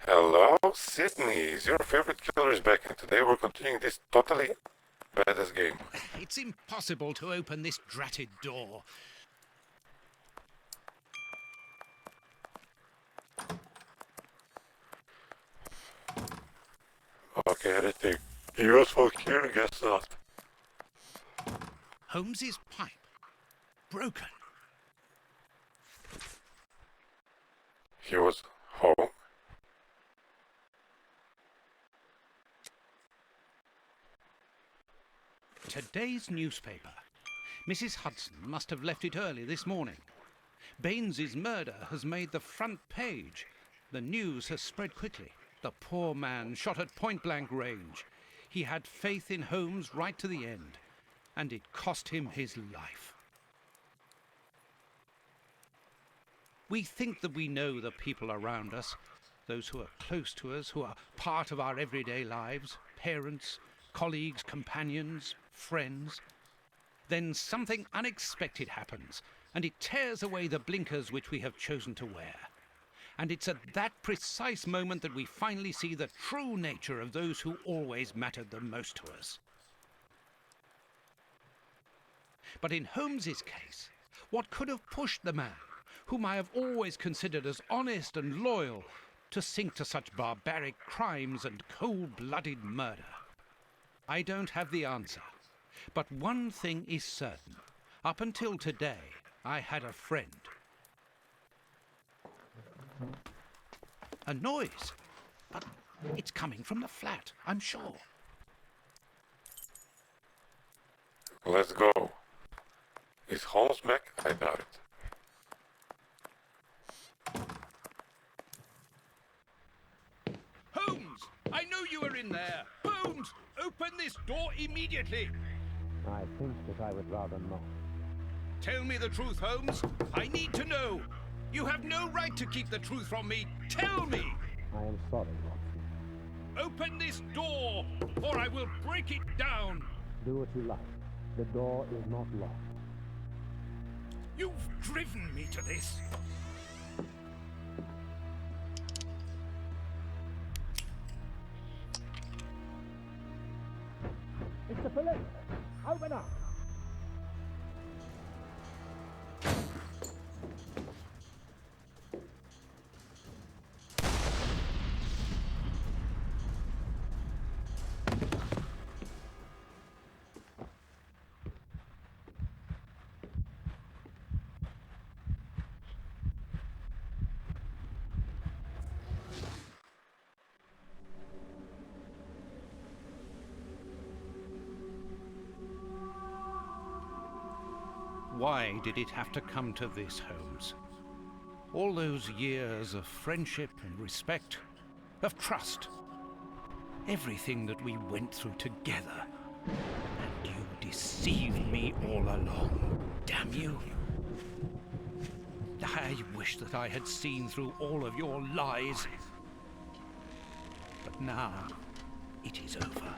Hello, Sydney. Is your favorite killer is back, and today we're continuing this totally badass game. It's impossible to open this dratted door. Okay, anything useful here? Guess not. Holmes's pipe. Broken. He was home. Today's newspaper. Mrs. Hudson must have left it early this morning. Baines's murder has made the front page. The news has spread quickly. The poor man shot at point-blank range. He had faith in Holmes right to the end, and it cost him his life. We think that we know the people around us, those who are close to us, who are part of our everyday lives, parents, colleagues, companions, friends. Then something unexpected happens, and it tears away the blinkers which we have chosen to wear. And it's at that precise moment that we finally see the true nature of those who always mattered the most to us. But in Holmes's case, what could have pushed the man, whom I have always considered as honest and loyal, to sink to such barbaric crimes and cold-blooded murder? I don't have the answer, but one thing is certain. Up until today, I had a friend. A noise, but it's coming from the flat, I'm sure. Let's go. Is Holmes back? I doubt it. Holmes! I know you are in there! Holmes! Open this door immediately! I think that I would rather not. Tell me the truth, Holmes. I need to know. You have no right to keep the truth from me. Tell me! I am sorry, Watson. Open this door, or I will break it down. Do what you like. The door is not locked. You've driven me to this. Mr. Phillips, open up! Why did it have to come to this, Holmes? All those years of friendship and respect, of trust. Everything that we went through together. And you deceived me all along. Damn you. I wish that I had seen through all of your lies. But now, it is over.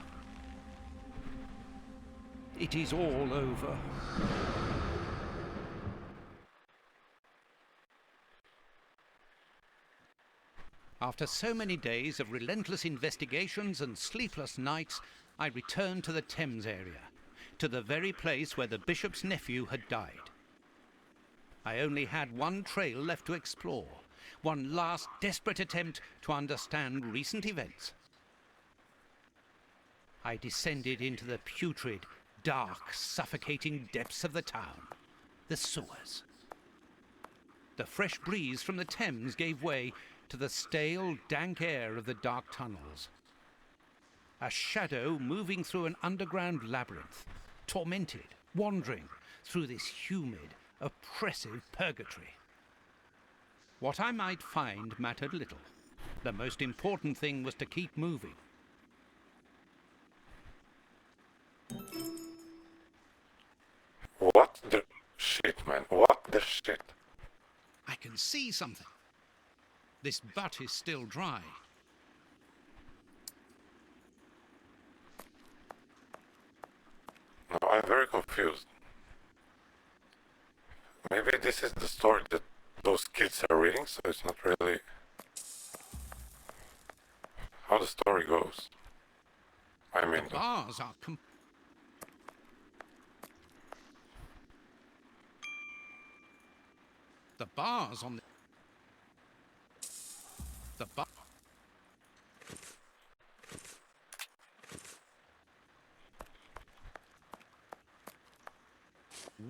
It is all over. After so many days of relentless investigations and sleepless nights, I returned to the Thames area, to the very place where the bishop's nephew had died. I only had one trail left to explore, one last desperate attempt to understand recent events. I descended into the putrid, dark, suffocating depths of the town, the sewers. The fresh breeze from the Thames gave way to the stale, dank air of the dark tunnels. A shadow moving through an underground labyrinth, tormented, wandering through this humid, oppressive purgatory. What I might find mattered little. The most important thing was to keep moving. What the shit, man? What the shit? I can see something. This butt is still dry. No, I'm very confused. Maybe this is the story that those kids are reading, so it's not really... how the story goes. I mean, The bars are the bars on the bar.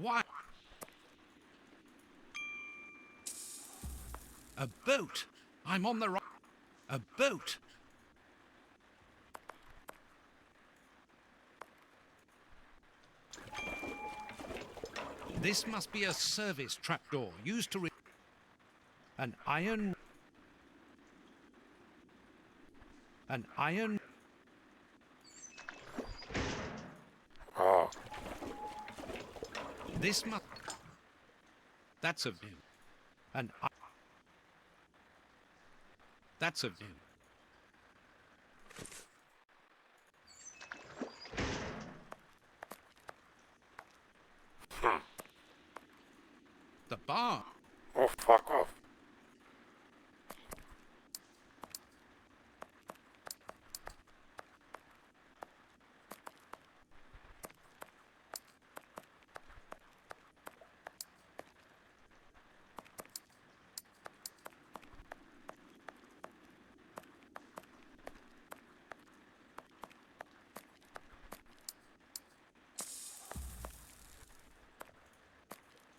Why? A boat. I'm on the right. A boat. This must be a service trapdoor used to an iron. An iron. oh, This must. That's a view. An. That's a view. The bar. oh, fuck off.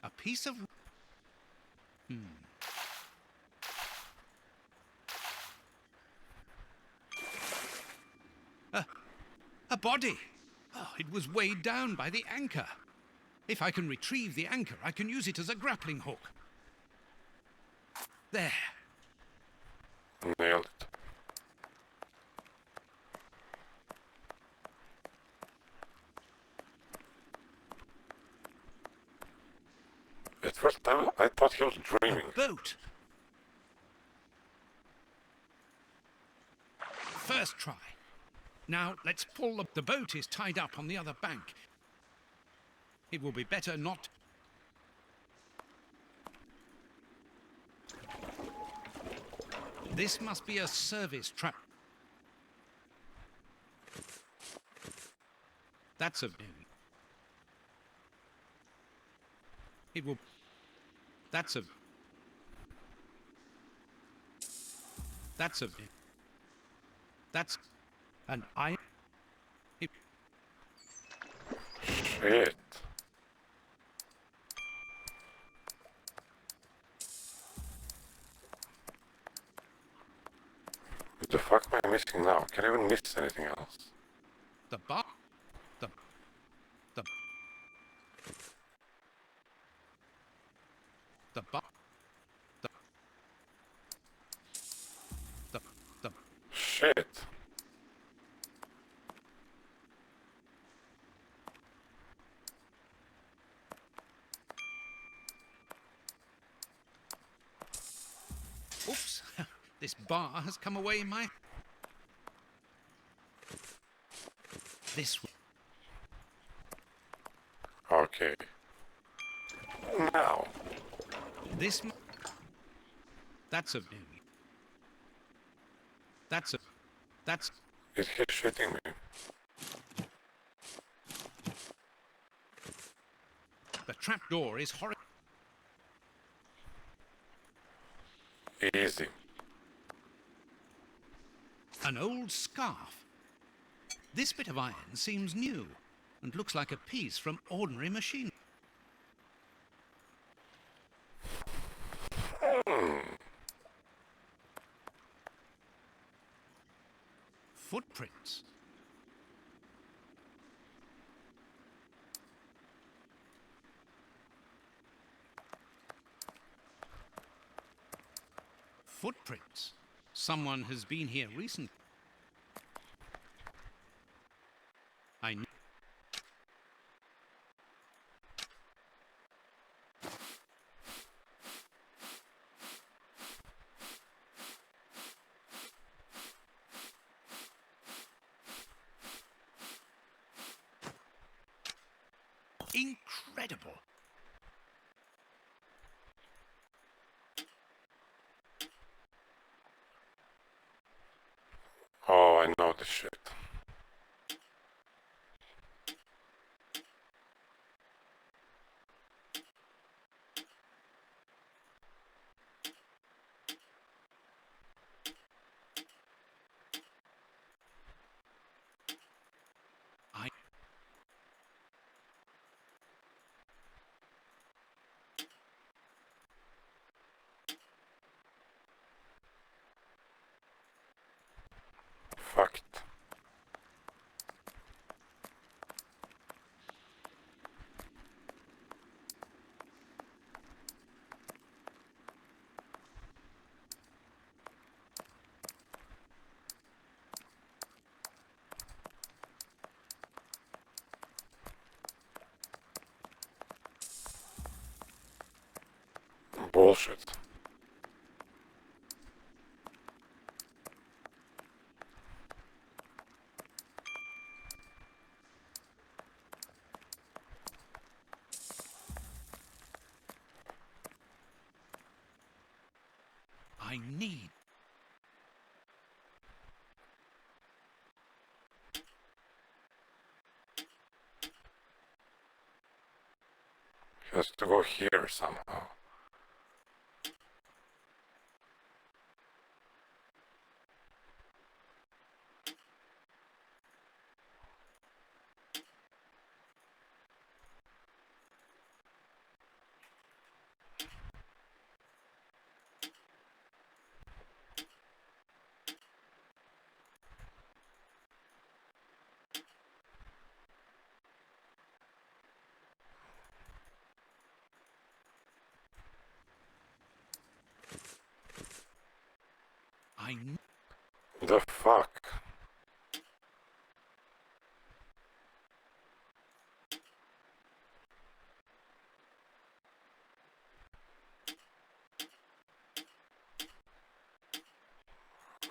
A piece of. A body. Oh, it was weighed down by the anchor. If I can retrieve the anchor, I can use it as a grappling hook. There. Nailed it. At first I thought he was dreaming. A boat. First try. Now let's pull the boat is tied up on the other bank. It will be better not. This must be a service trap. That's a view. It will. That's a. That's a view. That's an iron. Shit. What the fuck am I missing now? Can I even miss anything else? The bar. The. The bar. The. Shit. Oops. This bar has come away in my. This. Okay. Now. This. That's a view. That's a. That's. It keeps shooting me. The trapdoor is horrible. Easy. An old scarf. This bit of iron seems new and looks like a piece from ordinary machine. Footprints. Footprints. Someone has been here recently. I knew. Incredible. Holy shit. I Fuck it. Bullshit. I need. He has to go here somehow. I need. The fuck?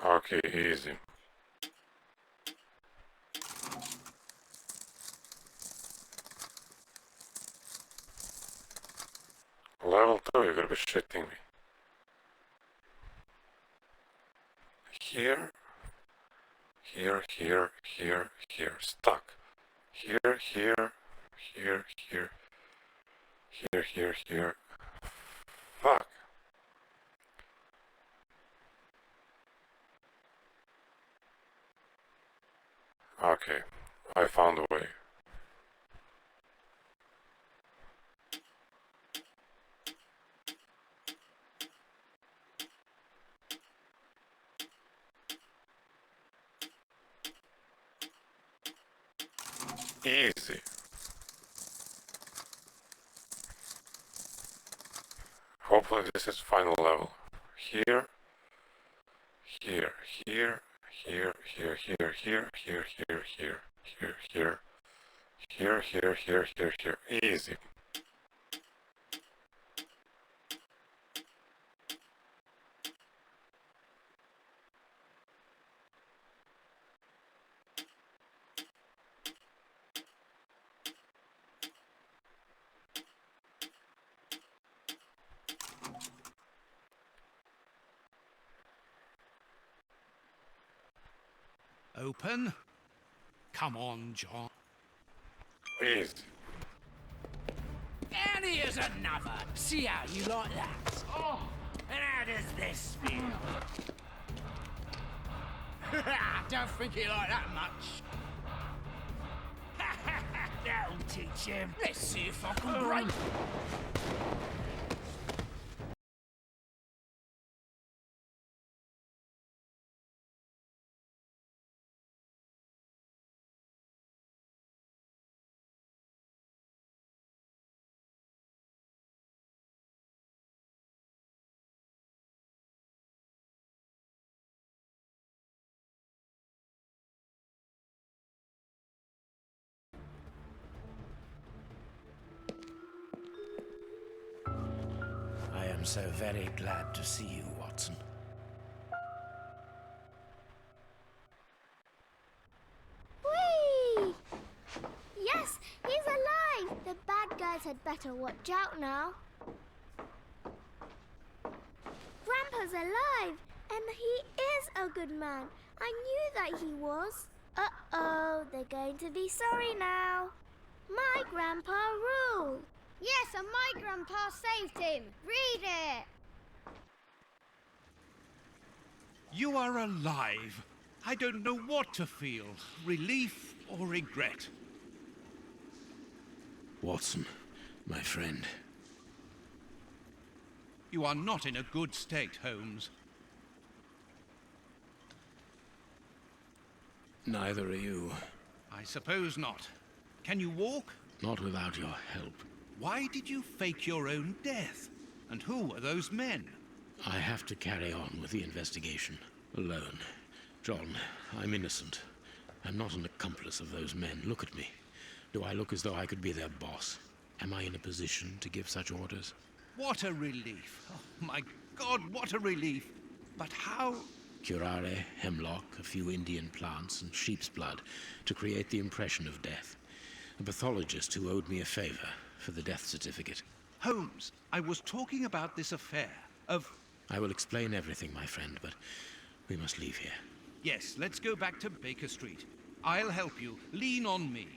Okay, easy. Level 2, you gotta be shitting me. Here, here, here, here, here, stuck. Here, here, here, here, here, here, here. Fuck. Okay, I found a way. Easy. Hopefully this is final level. Here, here, here, here, here, here, here, here, here, here, here, here, here, here, here, here, here. Easy. Open. Come on, John. Easy. And here's another. See how you like that? Oh, and how does this feel? Don't think he like that much. That'll teach him. Let's see if I can break. I am so very glad to see you, Watson. Whee! Yes, he's alive! The bad guys had better watch out now. Grandpa's alive, and he is a good man. I knew that he was. Uh-oh, they're going to be sorry now. My grandpa ruled. Yes, and my grandpa saved him. Read it. You are alive. I don't know what to feel, relief or regret. Watson, my friend. You are not in a good state, Holmes. Neither are you. I suppose not. Can you walk? Not without your help. Why did you fake your own death? And who are those men? I have to carry on with the investigation. Alone. John, I'm innocent. I'm not an accomplice of those men. Look at me. Do I look as though I could be their boss? Am I in a position to give such orders? What a relief. Oh, my God, what a relief. But how? Curare, hemlock, a few Indian plants, and sheep's blood to create the impression of death. A pathologist who owed me a favor for the death certificate. Holmes, I was talking about this affair of... I will explain everything, my friend, but we must leave here. Yes, let's go back to Baker Street. I'll help you. Lean on me.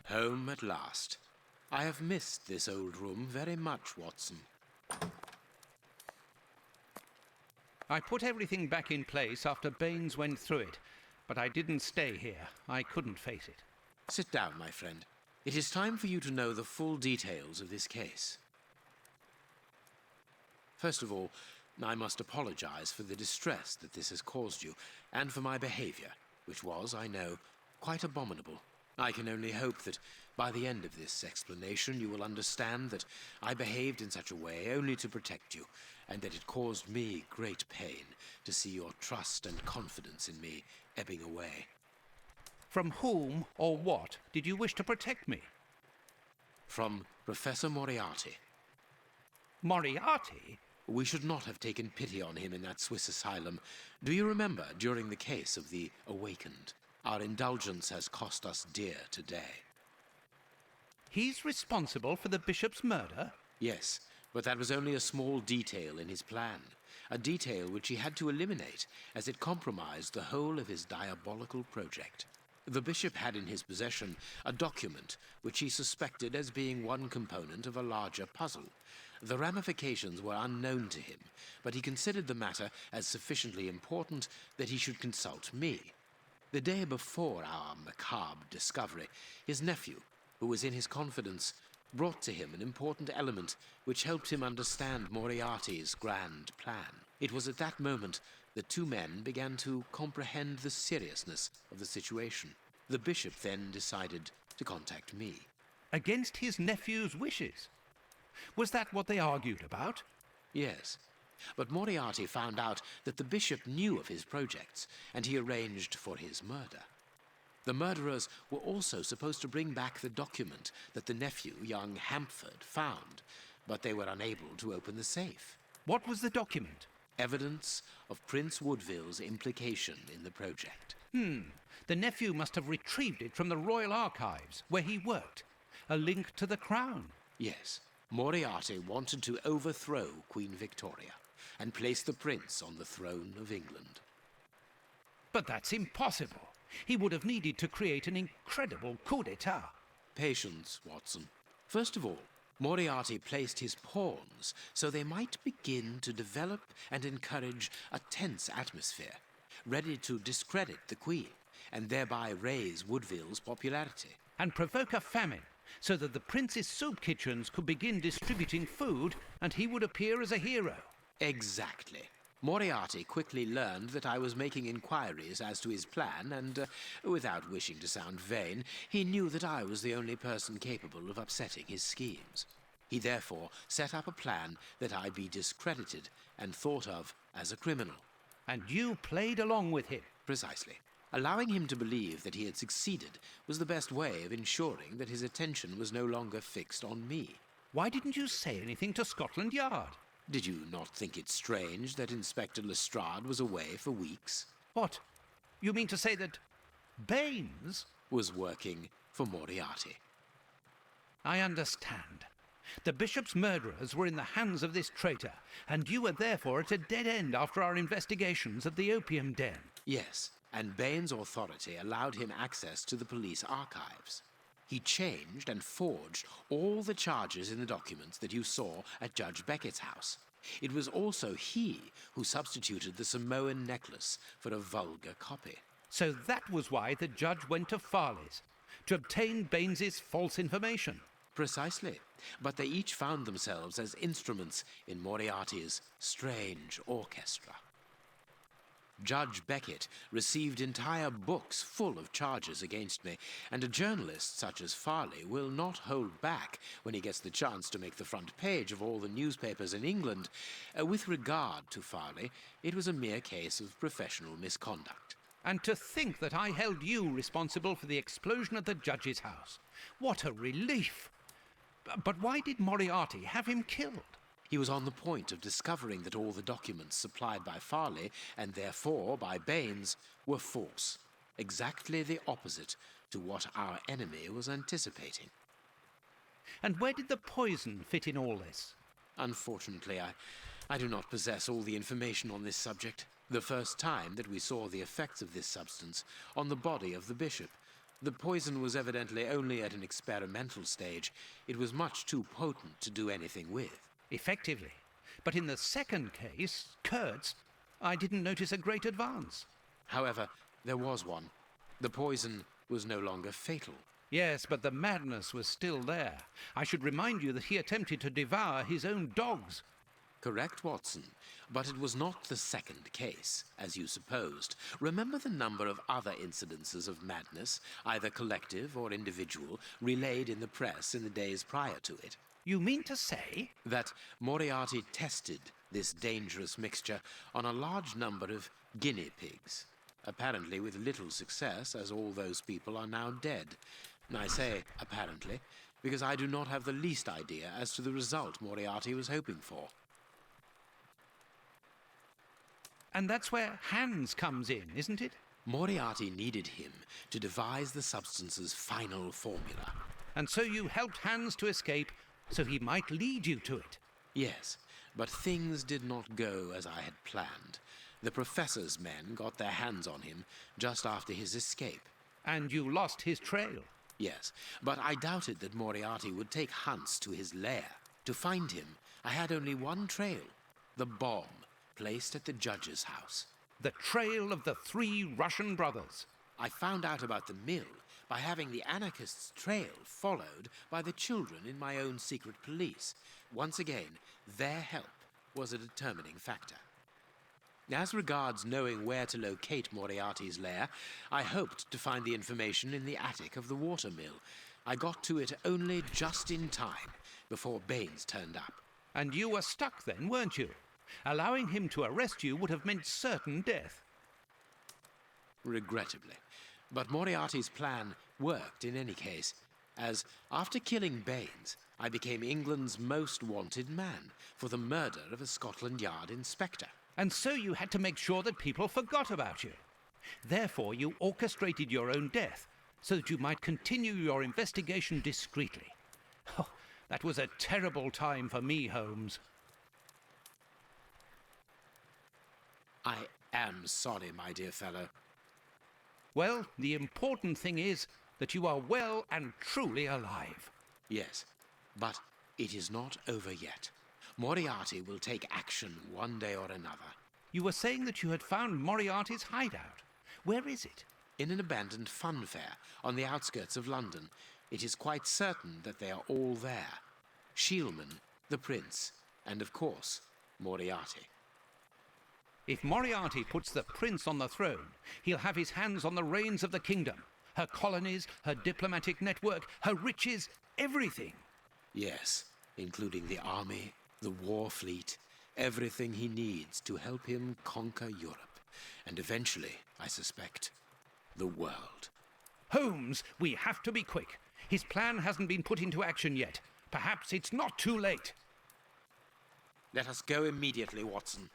Home at last. I have missed this old room very much, Watson. I put everything back in place after Baines went through it, but I didn't stay here. I couldn't face it. Sit down, my friend. It is time for you to know the full details of this case. First of all, I must apologize for the distress that this has caused you, and for my behavior, which was, I know, quite abominable. I can only hope that by the end of this explanation you will understand that I behaved in such a way only to protect you, and that it caused me great pain to see your trust and confidence in me ebbing away. From whom or what did you wish to protect me? From Professor Moriarty. Moriarty? We should not have taken pity on him in that Swiss asylum. Do you remember, during the case of the Awakened? Our indulgence has cost us dear today. He's responsible for the bishop's murder? Yes, but that was only a small detail in his plan. A detail which he had to eliminate, as it compromised the whole of his diabolical project. The bishop had in his possession a document which he suspected as being one component of a larger puzzle. The ramifications were unknown to him, but he considered the matter as sufficiently important that he should consult me. The day before our macabre discovery, his nephew, who was in his confidence, brought to him an important element which helped him understand Moriarty's grand plan. It was at that moment that two men began to comprehend the seriousness of the situation. The bishop then decided to contact me. Against his nephew's wishes? Was that what they argued about? Yes. But Moriarty found out that the bishop knew of his projects, and he arranged for his murder. The murderers were also supposed to bring back the document that the nephew, young Hampford, found, but they were unable to open the safe. What was the document? Evidence of Prince Woodville's implication in the project. The nephew must have retrieved it from the Royal Archives, where he worked. A link to the crown. Yes. Moriarty wanted to overthrow Queen Victoria and place the prince on the throne of England. But that's impossible. He would have needed to create an incredible coup d'etat. Patience, Watson. First of all, Moriarty placed his pawns so they might begin to develop and encourage a tense atmosphere, ready to discredit the Queen and thereby raise Woodville's popularity. And provoke a famine, so that the prince's soup kitchens could begin distributing food and he would appear as a hero. Exactly. Moriarty quickly learned that I was making inquiries as to his plan, and, without wishing to sound vain, he knew that I was the only person capable of upsetting his schemes. He therefore set up a plan that I be discredited and thought of as a criminal. And you played along with him. Precisely. Allowing him to believe that he had succeeded was the best way of ensuring that his attention was no longer fixed on me. Why didn't you say anything to Scotland Yard? Did you not think it strange that Inspector Lestrade was away for weeks? What? You mean to say that Baines Was working for Moriarty. I understand. The bishop's murderers were in the hands of this traitor, and you were therefore at a dead end after our investigations of the opium den. Yes, and Bain's authority allowed him access to the police archives. He changed and forged all the charges in the documents that you saw at Judge Beckett's house. It was also he who substituted the Samoan necklace for a vulgar copy. So that was why the judge went to Farley's, to obtain Baines's false information. Precisely, but they each found themselves as instruments in Moriarty's strange orchestra. Judge Beckett received entire books full of charges against me, and a journalist such as Farley will not hold back when he gets the chance to make the front page of all the newspapers in England. With regard to Farley, it was a mere case of professional misconduct. And to think that I held you responsible for the explosion at the judge's house. What a relief! But why did Moriarty have him killed? He was on the point of discovering that all the documents supplied by Farley, and therefore by Baines, were false. Exactly the opposite to what our enemy was anticipating. And where did the poison fit in all this? Unfortunately, I do not possess all the information on this subject. The first time that we saw the effects of this substance on the body of the bishop, the poison was evidently only at an experimental stage. It was much too potent to do anything with. Effectively. But in the second case, Kurtz, I didn't notice a great advance. However, there was one. The poison was no longer fatal. Yes, but the madness was still there. I should remind you that he attempted to devour his own dogs. Correct, Watson. But it was not the second case, as you supposed. Remember the number of other incidences of madness, either collective or individual, relayed in the press in the days prior to it? You mean to say? That Moriarty tested this dangerous mixture on a large number of guinea pigs. Apparently with little success, as all those people are now dead. I say apparently, because I do not have the least idea as to the result Moriarty was hoping for. And that's where Hans comes in, isn't it? Moriarty needed him to devise the substance's final formula. And so you helped Hans to escape, so he might lead you to it. Yes, but things did not go as I had planned. The professor's men got their hands on him just after his escape. And you lost his trail. Yes, but I doubted that Moriarty would take Hans to his lair. To find him, I had only one trail, the bomb placed at the judge's house. The trail of the 3 Russian brothers. I found out about the mill by having the anarchists' trail followed by the children in my own secret police. Once again, their help was a determining factor. As regards knowing where to locate Moriarty's lair, I hoped to find the information in the attic of the water mill. I got to it only just in time before Baines turned up. And you were stuck then, weren't you? Allowing him to arrest you would have meant certain death. Regrettably. But Moriarty's plan worked in any case, as after killing Baines, I became England's most wanted man for the murder of a Scotland Yard inspector. And so you had to make sure that people forgot about you. Therefore, you orchestrated your own death, so that you might continue your investigation discreetly. Oh, that was a terrible time for me, Holmes. I am sorry, my dear fellow. Well, the important thing is that you are well and truly alive. Yes, but it is not over yet. Moriarty will take action one day or another. You were saying that you had found Moriarty's hideout. Where is it? In an abandoned fun fair on the outskirts of London. It is quite certain that they are all there. Shielman, the prince, and of course, Moriarty. If Moriarty puts the prince on the throne, he'll have his hands on the reins of the kingdom. Her colonies, her diplomatic network, her riches, everything. Yes, including the army, the war fleet, everything he needs to help him conquer Europe. And eventually, I suspect, the world. Holmes, we have to be quick. His plan hasn't been put into action yet. Perhaps it's not too late. Let us go immediately, Watson.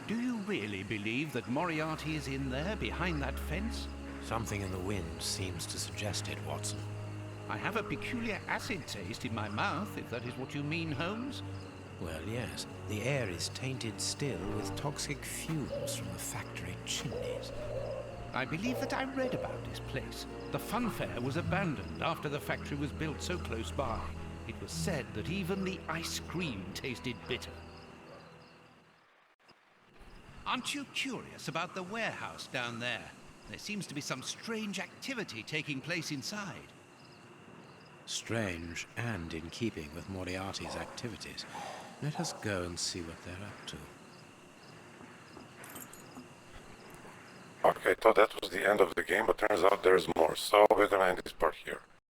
Do you really believe that Moriarty is in there, behind that fence? Something in the wind seems to suggest it, Watson. I have a peculiar acid taste in my mouth, if that is what you mean, Holmes. Well, yes. The air is tainted still with toxic fumes from the factory chimneys. I believe that I read about this place. The funfair was abandoned after the factory was built so close by. It was said that even the ice cream tasted bitter. Aren't you curious about the warehouse down there? There seems to be some strange activity taking place inside. Strange and in keeping with Moriarty's activities. Let us go and see what they're up to. Okay, thought that was the end of the game, but turns out there's more, so we're gonna end this part here.